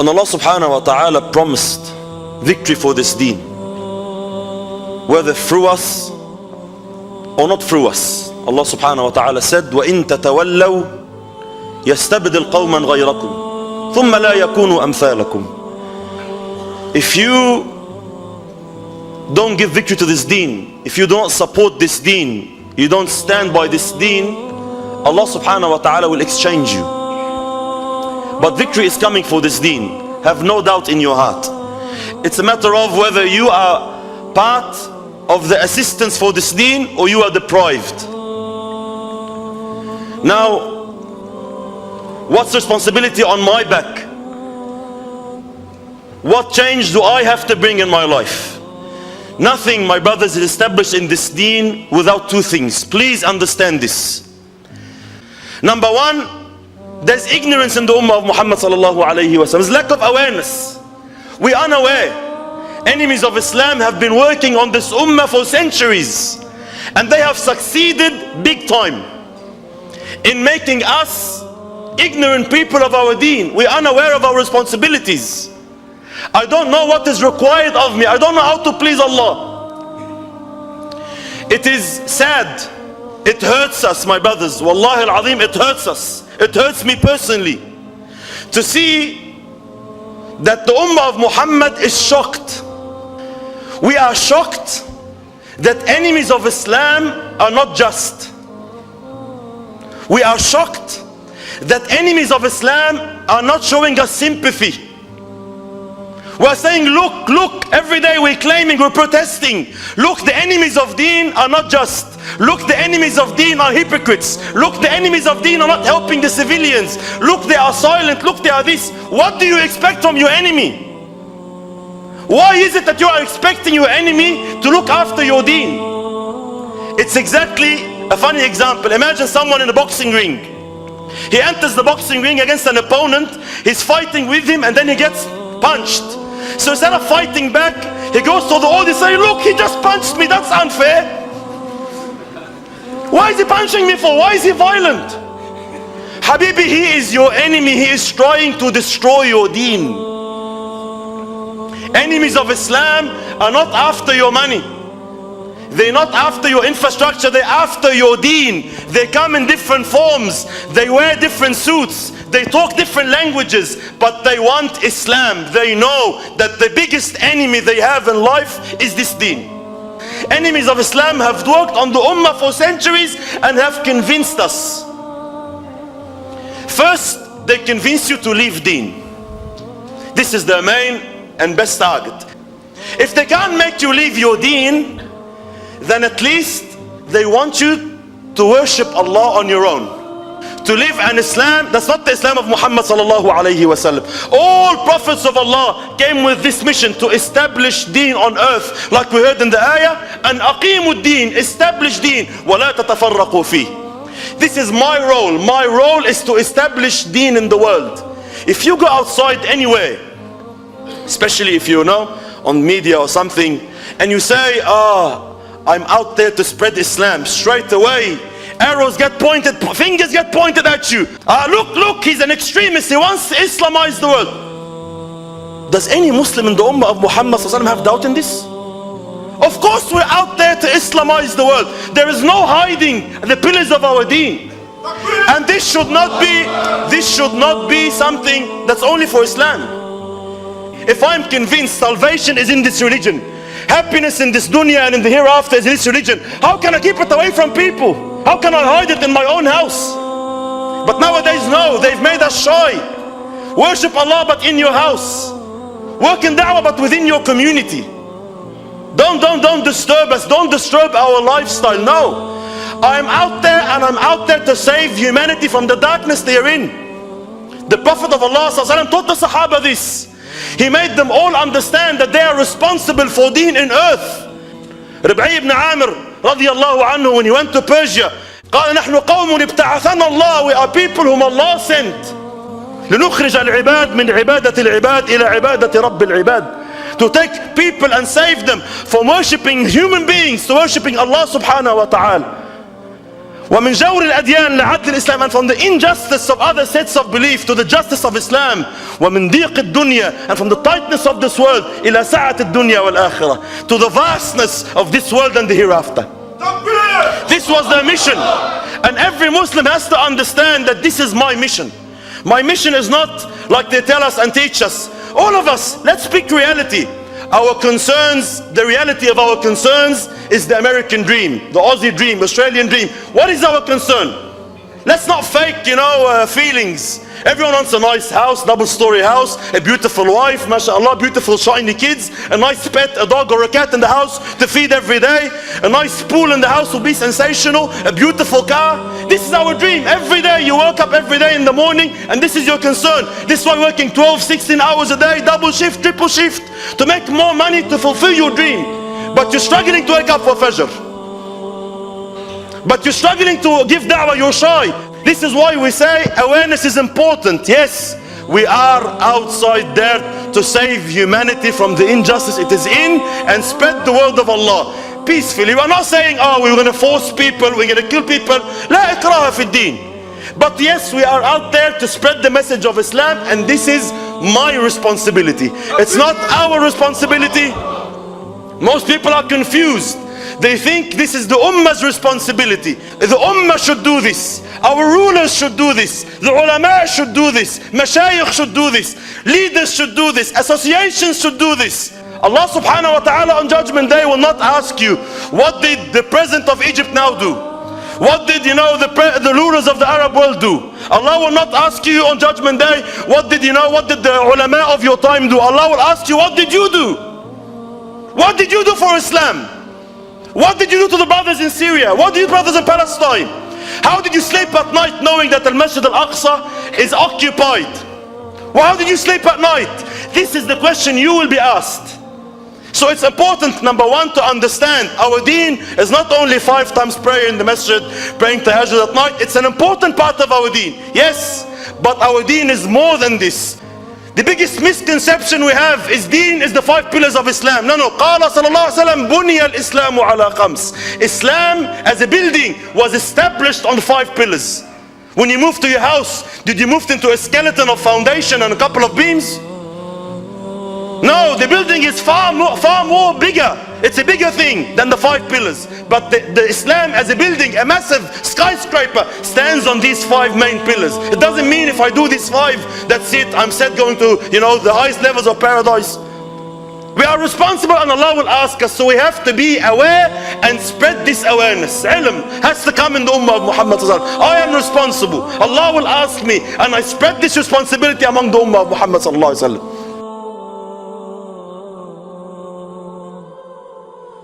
And Allah subhanahu wa ta'ala promised victory for this deen, whether through us or not through us. Allah subhanahu wa ta'ala said, وَإِن تَتَوَلَّوْا يَسْتَبْدِلْ قَوْمًا غَيْرَكُمْ ثُمَّ لَا يَكُونُوا أَمْثَالَكُمْ. If you don't give victory to this deen, if you don't support this deen, you don't stand by this deen, Allah subhanahu wa ta'ala will exchange you. But victory is coming for this deen, have no doubt in your heart. It's a matter of whether you are part of the assistance for this deen or you are deprived. Now, what's responsibility on my back? What change do I have to bring in my life? Nothing, my brothers, is established in this deen without two things. Please understand this. Number one, there's ignorance in the Ummah of Muhammad sallallahu alayhi wa sallam. There's lack of awareness. We are unaware. Enemies of Islam have been working on this Ummah for centuries, and they have succeeded big time in making us ignorant people of our deen. We are unaware of our responsibilities. I don't know what is required of me. I don't know how to please Allah. It is sad. It hurts us, my brothers. Wallahi al-Azim, it hurts us. It hurts me personally to see that the Ummah of Muhammad is shocked. We are shocked that enemies of Islam are not just. We are shocked that enemies of Islam are not showing us sympathy. We are saying, look, look, every day we're claiming, we're protesting. Look, the enemies of deen are not just. Look, the enemies of deen are hypocrites. Look, the enemies of deen are not helping the civilians. Look, they are silent. Look, they are this. What do you expect from your enemy? Why is it that you are expecting your enemy to look after your deen? It's exactly a funny example. Imagine someone in a boxing ring. He enters the boxing ring against an opponent. He's fighting with him and then he gets punched. So instead of fighting back, he goes to the audience and says, look, he just punched me. That's unfair. Why is he punching me for? Why is he violent? Habibi, he is your enemy. He is trying to destroy your deen. Enemies of Islam are not after your money. They're not after your infrastructure. They're after your deen. They come in different forms. They wear different suits. They talk different languages. But they want Islam. They know that the biggest enemy they have in life is this deen. Enemies of Islam have worked on the Ummah for centuries and have convinced us. First, they convince you to leave deen. This is their main and best target. If they can't make you leave your deen, then at least they want you to worship Allah on your own. To live an Islam that's not the Islam of Muhammad sallallahu alayhi wa sallam. All prophets of Allah came with this mission to establish deen on earth, like we heard in the ayah, and aqimu deen, establish deen, wa la tatafarraqu fi. This is my role. My role is to establish deen in the world. If you go outside anywhere, especially if you know on media or something, and you say, I'm out there to spread Islam, straight away arrows get pointed, fingers get pointed at you. Look, he's an extremist. He wants to Islamize the world. Does any Muslim in the Ummah of Muhammad have doubt in this? Of course we're out there to Islamize the world. There is no hiding the pillars of our deen. And this should not be something that's only for Islam. If I'm convinced salvation is in this religion, happiness in this dunya and in the hereafter is in this religion, how can I keep it away from people? How can I hide it in my own house? But nowadays, no, they've made us shy. Worship Allah but in your house. Work in da'wah but within your community. Don't disturb us. Don't disturb our lifestyle. No. I'm out there and I'm out there to save humanity from the darkness they are in. The Prophet of Allah taught the Sahaba this. He made them all understand that they are responsible for deen in earth. Rabi ibn Amir radiyallahu anhu, when he went to Persia, قال نحن قوم ابتعثنا الله, we are people whom Allah sent لنخرج العباد من عبادة العباد إلى عبادة رب العباد, to take people and save them from worshipping human beings to worshipping Allah subhanahu wa ta'ala. ومن جور الأديان لعدل الإسلام, and from the injustice of other sets of belief to the justice of Islam. ومن ضيق الدنيا, and from the tightness of this world إلى سعة الدنيا والآخرة, to the vastness of this world and the hereafter. This was their mission, and every Muslim has to understand that this is my mission. My mission is not like they tell us and teach us. All of us, let's speak reality. Our concerns, the reality of our concerns is the American dream, the Aussie dream, Australian dream. What is our concern? Let's not fake, feelings. Everyone wants a nice house, double-story house, a beautiful wife, mashallah, beautiful shiny kids, a nice pet, a dog or a cat in the house to feed every day, a nice pool in the house will be sensational, a beautiful car. This is our dream. Every day you wake up every day in the morning and this is your concern. This is why working 12, 16 hours a day, double shift, triple shift, to make more money to fulfill your dream. But you're struggling to wake up for Fajr. But you're struggling to give da'wah, you're shy. This is why we say awareness is important. Yes, we are outside there to save humanity from the injustice it is in and spread the word of Allah peacefully. We're not saying, oh, we're going to force people, we're going to kill people. لا إكراه في الدين. But yes, we are out there to spread the message of Islam, and this is my responsibility. It's not our responsibility. Most people are confused. They think this is the Ummah's responsibility. The Ummah should do this. Our rulers should do this. The ulama should do this. Mashayikh should do this. Leaders should do this. Associations should do this. Allah subhanahu wa ta'ala on Judgment Day will not ask you, what did the President of Egypt now do? What did the rulers of the Arab world do? Allah will not ask you on Judgment Day, what did the ulama of your time do? Allah will ask you, what did you do? What did you do for Islam? What did you do to the brothers in Syria? What did you do brothers in Palestine? How did you sleep at night knowing that Al-Masjid Al-Aqsa is occupied? Well, how did you sleep at night? This is the question you will be asked. So it's important, number one, to understand our deen is not only 5 times prayer in the masjid, praying tahajjud at night. It's an important part of our deen. Yes, but our deen is more than this. The biggest misconception we have is deen is the 5 pillars of Islam. No. قال صلى الله عليه وسلم بني الإسلام على 5. Islam as a building was established on 5 pillars. When you moved to your house, did you move into a skeleton of foundation and a couple of beams? No, the building is far more bigger. It's a bigger thing than the 5 pillars. But the Islam as a building, a massive skyscraper, stands on these 5 main pillars. It doesn't mean if I do these 5, that's it, I'm set going to, the highest levels of paradise. We are responsible and Allah will ask us, so we have to be aware and spread this awareness. Ilm has to come in the Ummah of Muhammad. I am responsible. Allah will ask me and I spread this responsibility among the Ummah of Muhammad.